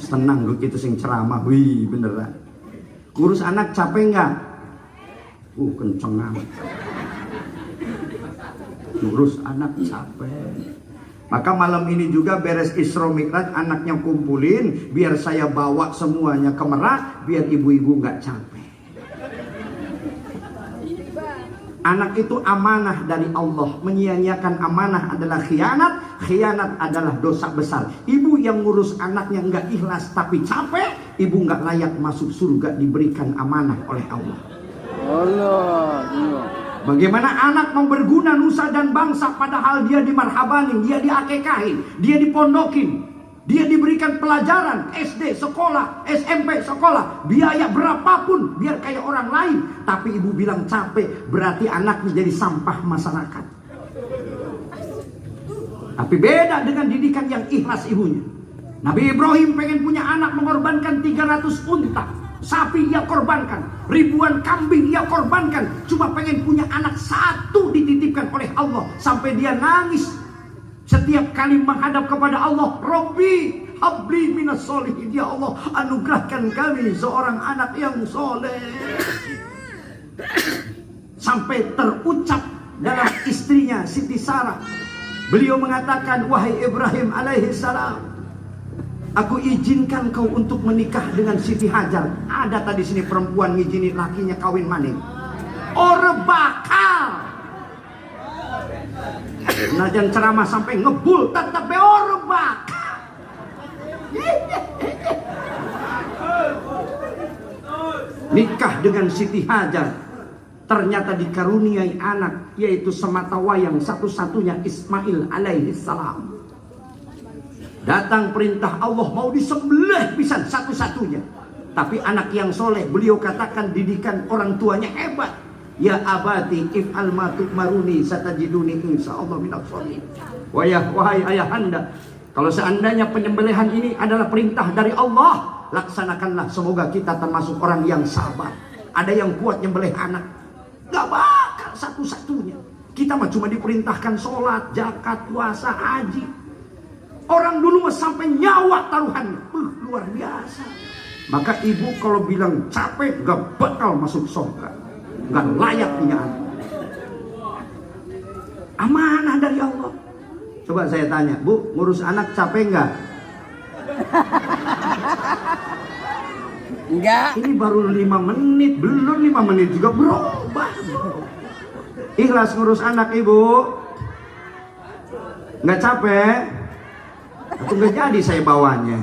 tenang gue gitu sing ceramah, wih beneran. Ngurus anak capek nggak? Kenceng amat. Ngurus anak capek. Maka malam ini juga beres Isra Mi'raj, anaknya kumpulin, biar saya bawa semuanya ke Merak, biar ibu-ibu nggak capek. Anak itu amanah dari Allah. Menyia-nyiakan amanah adalah khianat. Khianat adalah dosa besar. Ibu yang ngurus anaknya nggak ikhlas tapi capek, ibu nggak layak masuk surga diberikan amanah oleh Allah. Bagaimana anak mau berguna nusa dan bangsa padahal dia dimarhabanin, dia diakekahin, dia dipondokin, dia diberikan pelajaran SD, sekolah, SMP, sekolah, biaya berapapun biar kayak orang lain. Tapi ibu bilang capek, berarti anaknya jadi sampah masyarakat. Tapi beda dengan didikan yang ikhlas ibunya. Nabi Ibrahim pengen punya anak, mengorbankan 300 unta. Sapi ia korbankan, ribuan kambing ia korbankan, cuma pengen punya anak satu dititipkan oleh Allah. Sampai dia nangis setiap kali menghadap kepada Allah, Rabbi habli minas solihin, ya Allah anugerahkan kami seorang anak yang soleh. Sampai terucap dalam istrinya Siti Sarah, beliau mengatakan, wahai Ibrahim alaihi salam, aku izinkan kau untuk menikah dengan Siti Hajar. Ada tadi sini perempuan ngizinin lakinya kawin maning. Ora bakal. Najan ceramah sampai ngebul tetap ora bakal. Nikah dengan Siti Hajar, ternyata dikaruniai anak, yaitu sematawayang satu-satunya Ismail alaihi salam. Datang perintah Allah mau disembelih pisan satu-satunya. Tapi anak yang soleh, beliau katakan didikan orang tuanya hebat. Ya abati if'al ma tu'maruni satajiduni insyaallah minal sholihin. Wahai ayahanda, kalau seandainya penyembelihan ini adalah perintah dari Allah, laksanakanlah, semoga kita termasuk orang yang sabar. Ada yang kuat nyembelih anak, gak bakal satu-satunya. Kita mah cuma diperintahkan sholat, zakat, puasa, haji. Orang dulu mah sampai nyawa taruhannya, luar biasa. Maka ibu kalau bilang capek, gak bakal masuk surga, gak layak punya anak. Amanah dari Allah. Coba saya tanya, Bu, ngurus anak capek nggak? Enggak. Ini baru 5 menit, belum 5 menit juga berubah. Ikhlas ngurus anak ibu? Nggak capek? Atau nggak jadi saya bawanya?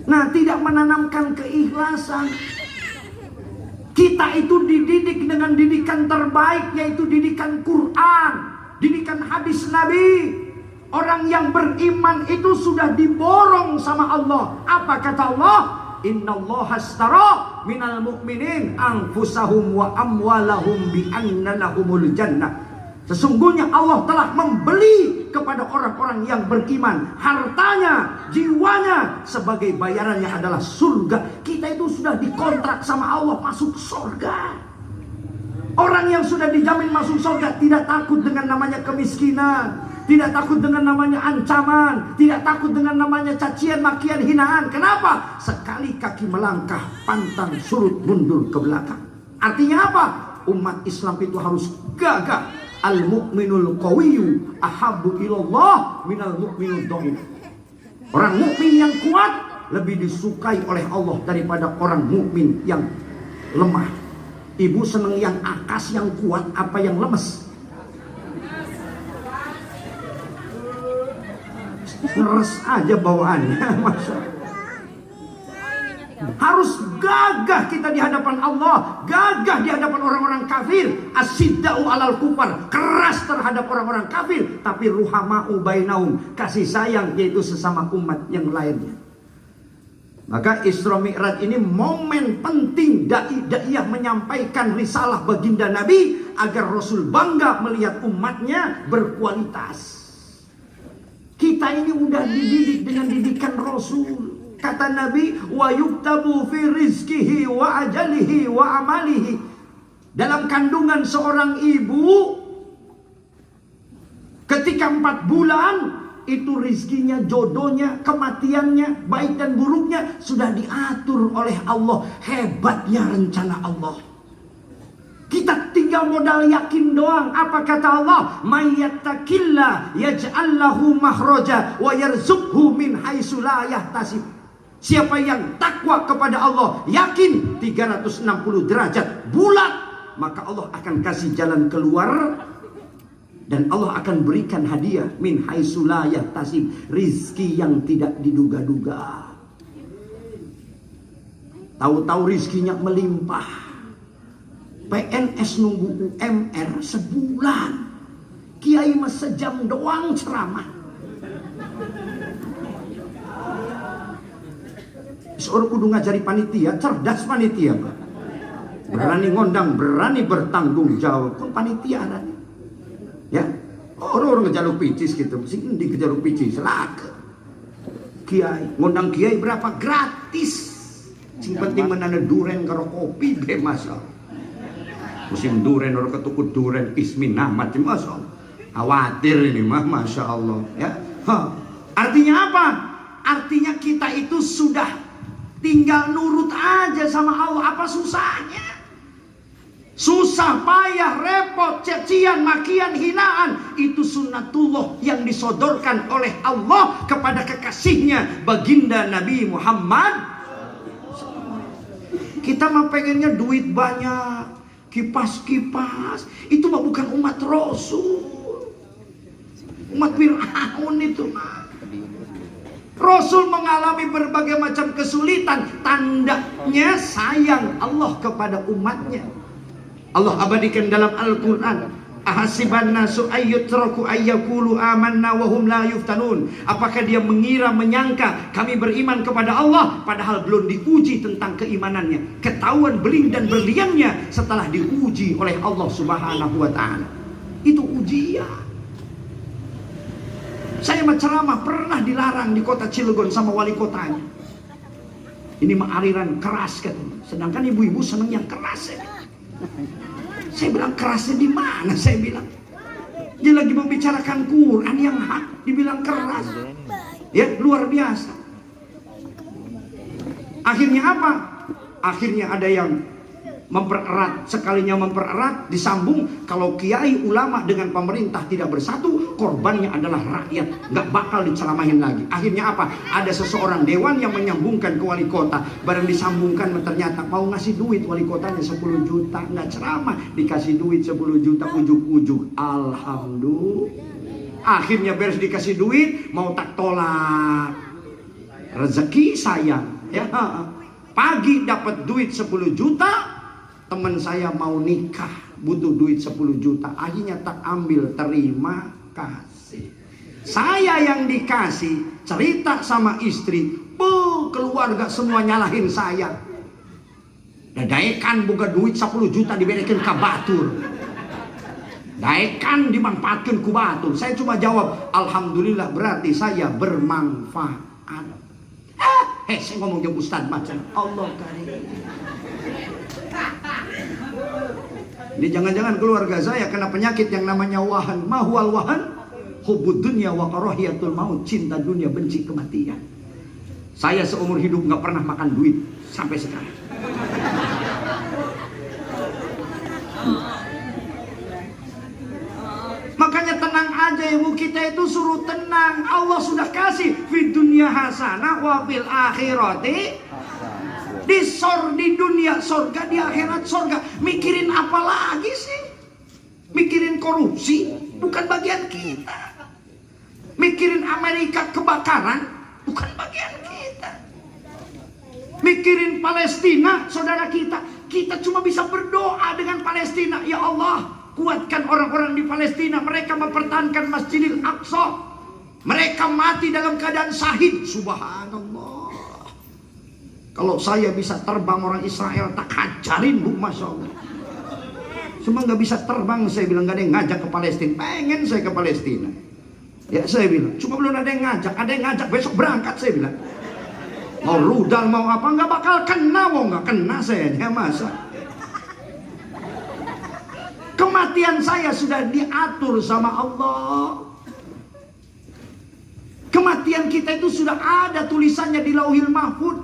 Nah, tidak menanamkan keikhlasan. Kita itu dididik dengan didikan terbaik, yaitu didikan Quran, didikan hadis Nabi. Orang yang beriman itu sudah diborong sama Allah. Apa kata Allah? Innallaha ashtara minal mu'minin anfusahum wa amwalahum bi anna lahumul jannah. Sesungguhnya Allah telah membeli kepada orang-orang yang beriman hartanya, jiwanya, sebagai bayarannya adalah surga. Kita itu sudah dikontrak sama Allah masuk surga. Orang yang sudah dijamin masuk surga tidak takut dengan namanya kemiskinan, tidak takut dengan namanya ancaman, tidak takut dengan namanya cacian, makian, hinaan. Kenapa? Sekali kaki melangkah, pantang surut mundur ke belakang. Artinya apa? Umat Islam itu harus gagah. Al-mu'minul qawiyyu ahabbu ilallah minal mu'minul dhaif. Orang mukmin yang kuat lebih disukai oleh Allah daripada orang mukmin yang lemah. Ibu seneng yang akas, yang kuat, apa yang lemes? Ngeres aja bawaannya. Masa harus gagah kita di hadapan Allah, gagah di hadapan orang-orang kafir. Asyidda'u alal kufar, keras terhadap orang-orang kafir, tapi ruhama'u bainahum, kasih sayang, yaitu sesama umat yang lainnya. Maka Isra Mi'raj ini momen penting dai-daiyah menyampaikan risalah baginda Nabi agar Rasul bangga melihat umatnya berkualitas. Kita ini udah dididik dengan didikan Rasul. Kata Nabi, wa yuktabu fi rizkihi wa ajalihi wa amalihi. Dalam kandungan seorang ibu, ketika 4 bulan itu rizkinya, jodohnya, kematiannya, baik dan buruknya sudah diatur oleh Allah. Hebatnya rencana Allah. Kita tinggal modal yakin doang. Apa kata Allah? May yattaqillah yaj'al lahu makhraja wa yarzuqhu min haitsu la yahtasib. Siapa yang takwa kepada Allah, yakin 360 derajat bulat, maka Allah akan kasih jalan keluar. Dan Allah akan berikan hadiah min haitsu la yahtasib, rizki yang tidak diduga-duga. Tahu-tahu rizkinya melimpah. PNS nunggu UMR sebulan. Kiai mah sejam doang ceramah. Seorang kudu ngajari panitia, cerdas panitia, Pak. Berani ngondang, berani bertanggung jawab. Kan panitia ada. Ya, orang ngejaluk picis gitu, sing di kejaluk picis, selaka. Kiai, ngundang kiai berapa? Gratis. Sing penting menana duren karo kopi be masalah. Musim duren orang ketukut duren ismin amat masalah. Khawatir ini mah, masya Allah. Ya, artinya apa? Artinya kita itu sudah tinggal nurut aja sama Allah. Apa susahnya? Susah, payah, repot, cacian, makian, hinaan, itu sunnatullah yang disodorkan oleh Allah kepada kekasihnya, baginda Nabi Muhammad. Kita mah pengennya duit banyak, kipas-kipas. Itu mah bukan umat Rasul, umat Fir'aun itu mah. Rasul mengalami berbagai macam kesulitan, tandanya sayang Allah kepada umatnya. Allah abadikan dalam Al-Quran, ahasiban nasu ayyutraku ayyakulu amanna wahum la yuftanun. Apakah dia mengira, menyangka kami beriman kepada Allah, padahal belum diuji tentang keimanannya. Ketahuan beling dan berliannya setelah diuji oleh Allah Subhanahu wa ta'ala. Itu ujian. Saya ceramah pernah dilarang di kota Cilegon sama wali kotanya. Ini mah aliran keras katanya. Sedangkan ibu-ibu senang yang keras ya. Saya bilang kerasnya di mana? Saya bilang dia lagi membicarakan Quran yang hak dibilang keras. Ya luar biasa. Akhirnya apa? Akhirnya ada yang mempererat. Sekalinya mempererat, disambung. Kalau kiai ulama dengan pemerintah tidak bersatu, korbannya adalah rakyat. Nggak bakal diceramahin lagi. Akhirnya apa? Ada seseorang dewan yang menyambungkan ke wali kota. Barang disambungkan ternyata mau ngasih duit, wali kotanya 10 juta. Nggak ceramah, dikasih duit 10 juta ujuk-ujuk. Alhamdulillah. Akhirnya beres dikasih duit, mau tak tolak. Rezeki sayang. Ya, pagi dapat duit 10 juta. Teman saya mau nikah, butuh duit 10 juta. Akhirnya tak ambil, terima kasih. Saya yang dikasih, cerita sama istri, keluarga semua nyalahin saya. Daekan buka duit 10 juta diberikan ke batur. Daekan dimanfaatkan ku batur. Saya cuma jawab, alhamdulillah berarti saya bermanfaat. Saya ngomong jauh Ustaz macam Allah karim. Ini jangan-jangan keluarga saya kena penyakit yang namanya wahan. Mahwal wahan, hubud dunya wa karahiyatul maut, cinta dunia, benci kematian. Saya seumur hidup nggak pernah makan duit sampai sekarang. Makanya tenang aja ibu, kita itu suruh tenang. Allah sudah kasih fid dunya hasanah wa fil akhirati di dunia sorga, di akhirat sorga. Mikirin apa lagi sih? Mikirin korupsi bukan bagian kita. Mikirin Amerika kebakaran bukan bagian kita. Mikirin Palestina saudara kita. Kita cuma bisa berdoa dengan Palestina. Ya Allah, kuatkan orang-orang di Palestina. Mereka mempertahankan Masjidil Aqsa. Mereka mati dalam keadaan syahid. Subhanallah. Kalau saya bisa terbang, orang Israel tak hajarin bu, masya Allah. Cuma nggak bisa terbang, saya bilang nggak ada yang ngajak ke Palestina. Pengen saya ke Palestina. Ya saya bilang, cuma belum ada yang ngajak. Ada yang ngajak besok berangkat, saya bilang. Mau rudal mau apa nggak bakal kena, mau nggak kena saya masa. Kematian saya sudah diatur sama Allah. Kematian kita itu sudah ada tulisannya di Lauhil Mahfuz.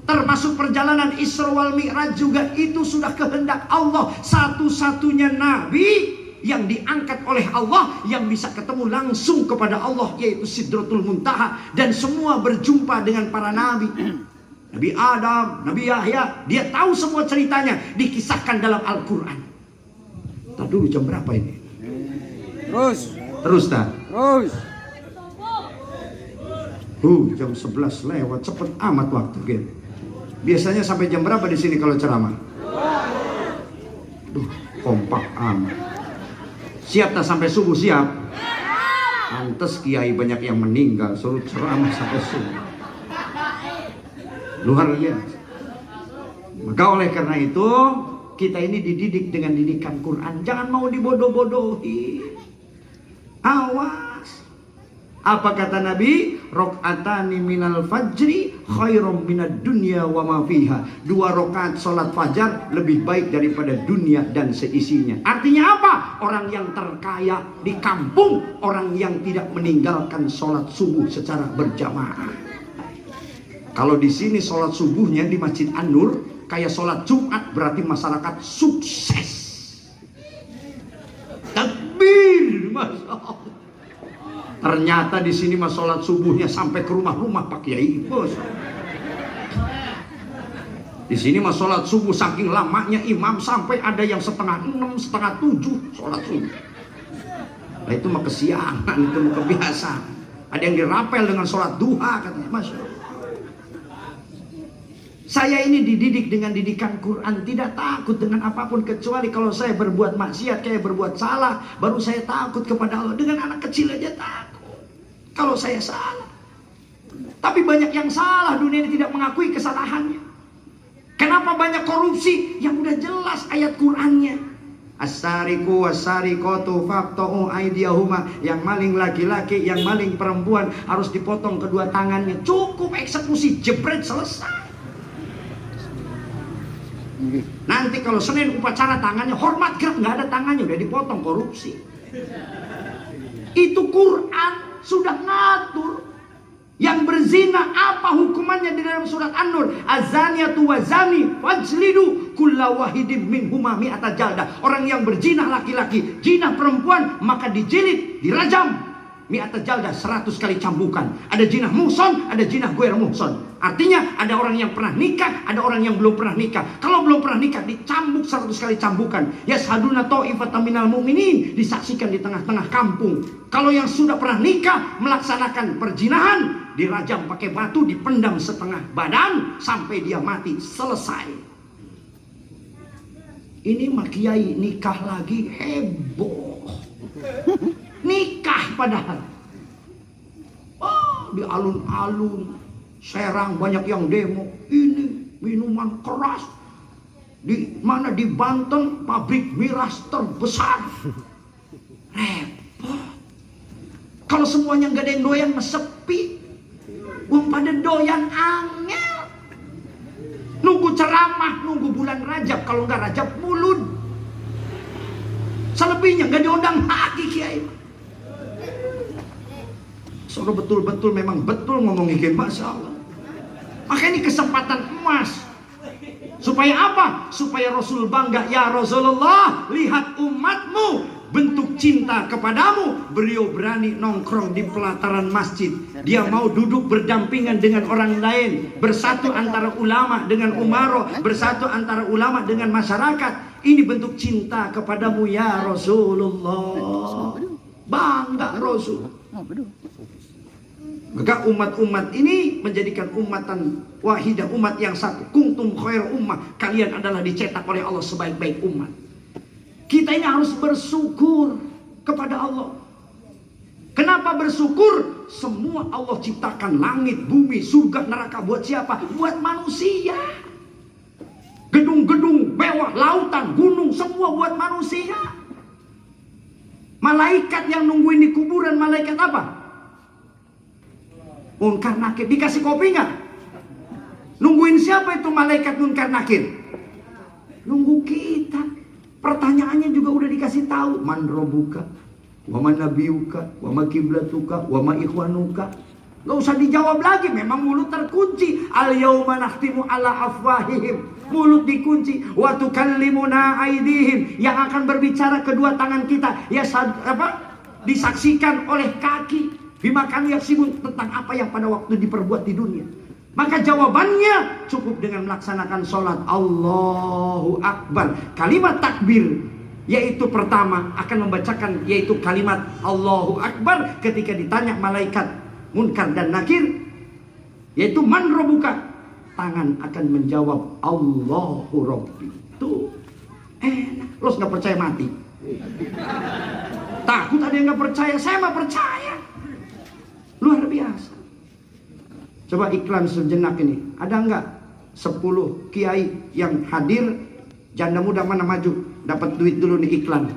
Termasuk perjalanan Isra wal Mi'raj juga itu sudah kehendak Allah. Satu-satunya nabi yang diangkat oleh Allah yang bisa ketemu langsung kepada Allah, yaitu Sidratul Muntaha. Dan semua berjumpa dengan para nabi. Nabi Adam, Nabi Yahya, dia tahu semua ceritanya, dikisahkan dalam Al-Quran. Ntar dulu, jam berapa ini? Terus tak? Jam 11 lewat, cepet amat waktu gitu. Biasanya sampai jam berapa di sini kalau ceramah? Kompak amat. Siap tak sampai subuh? Siap. Pantes kiai banyak yang meninggal suruh ceramah sampai subuh. Luar biasa. Maka oleh karena itu kita ini dididik dengan didikan Quran. Jangan mau dibodoh-bodohi. Awas. Apa kata Nabi? Rok'atani minal fajri khairum minad dunya wa ma fiha. 2 rakaat salat fajar lebih baik daripada dunia dan seisinya. Artinya apa? Orang yang terkaya di kampung, orang yang tidak meninggalkan salat subuh secara berjamaah. Kalau di sini salat subuhnya di Masjid An-Nur kayak salat Jumat, berarti masyarakat sukses. Takbir, Masya Allah. Ternyata di sini mah sholat subuhnya sampai ke rumah-rumah Pak Kiai, bos. Di sini mah sholat subuh saking lamanya imam sampai ada yang 5:30, 6:30 sholat subuh. Nah itu mah kesiangan, itu mah kebiasaan. Ada yang dirapel dengan sholat duha katanya, Masya Allah. Saya ini dididik dengan didikan Quran, tidak takut dengan apapun kecuali kalau saya berbuat maksiat, kayak berbuat salah, baru saya takut kepada Allah. Dengan anak kecil aja takut kalau saya salah. Tapi banyak yang salah, dunia ini tidak mengakui kesalahannya. Kenapa banyak korupsi? Yang udah jelas ayat Qurannya. As-sariqu was-sariqatu faqta'u aydiyahuma. Yang maling laki-laki, yang maling perempuan harus dipotong kedua tangannya. Cukup eksekusi, jebret, selesai. Nanti kalau Senin upacara tangannya hormat gerak, nggak ada tangannya, udah dipotong, korupsi. Itu Quran sudah ngatur. Yang berzina apa hukumannya di dalam surat An-Nur? Azaniyatu wazani fajlidu kulla wahidin minhuma mi'ata jaldah. Orang yang berzina laki-laki, zina perempuan, maka dijilid, dirajam. Mi'ata jaldah, 100 kali cambukan. Ada jinah muhson, ada jinah guer muhson. Artinya ada orang yang pernah nikah, ada orang yang belum pernah nikah. Kalau belum pernah nikah dicambuk 100 kali cambukan. Yashaduna ta'ifatan minal mu'minin, disaksikan di tengah-tengah kampung. Kalau yang sudah pernah nikah melaksanakan perzinahan, dirajam pakai batu, dipendam setengah badan sampai dia mati, selesai. Ini mah kiai nikah lagi heboh. Nikah padahal. Oh, di alun-alun Serang banyak yang demo. Ini minuman keras. Di mana? Di Banten, pabrik miras terbesar. Repot. Kalau semuanya nggak ada yang doyan, sepi. Wong pada doyan angel. Nunggu ceramah, nunggu bulan Rajab. Kalau nggak Rajab Mulud. Selebihnya nggak diundang lagi kiai. Soalnya betul-betul memang betul ngomongin Masya Allah. Maka ini kesempatan emas. Supaya apa? Supaya Rasul bangga. Ya Rasulullah, lihat umatmu bentuk cinta kepadamu. Beliau berani nongkrong di pelataran masjid. Dia mau duduk berdampingan dengan orang lain. Bersatu antara ulama dengan umaro. Bersatu antara ulama dengan masyarakat. Ini bentuk cinta kepadamu ya Rasulullah. Bangga Rasul. Maka umat-umat ini menjadikan umatan wahidah, umat yang satu. Kuntum khair ummah, kalian adalah dicetak oleh Allah sebaik-baik umat. Kita ini harus bersyukur kepada Allah. Kenapa bersyukur? Semua Allah ciptakan, langit, bumi, surga, neraka. Buat siapa? Buat manusia. Gedung-gedung mewah, lautan, gunung, semua buat manusia. Malaikat yang nungguin di kuburan, malaikat apa? Munkar Nakir. Dikasih kopi nggak? Nungguin siapa itu malaikat Munkar Nakir? Nunggu kita. Pertanyaannya juga udah dikasih tahu. Man robuka, wa man nabiyuka, wa ma kiblatuka, wa ma ikhwanuka. Gak usah dijawab lagi, memang mulut terkunci. Al-yauma nakhtimu ala afwahihim, mulut dikunci. Wa tukallimuna aydihim, yang akan berbicara kedua tangan kita ya disaksikan oleh kaki. Bima kanu yaksibun, tentang apa yang pada waktu diperbuat di dunia. Maka jawabannya cukup dengan melaksanakan sholat. Allahu Akbar. Kalimat takbir yaitu pertama akan membacakan yaitu kalimat Allahu Akbar ketika ditanya malaikat Munkar dan Nakir, yaitu man robuka, tangan akan menjawab Allahu Rabbi. Tuh enak. Lo nggak percaya mati? Takut ada yang nggak percaya? Saya mah percaya. Luar biasa. Coba iklan sejenak ini. Ada nggak 10 kiai yang hadir? Janda muda mana maju? Dapat duit dulu nih iklan.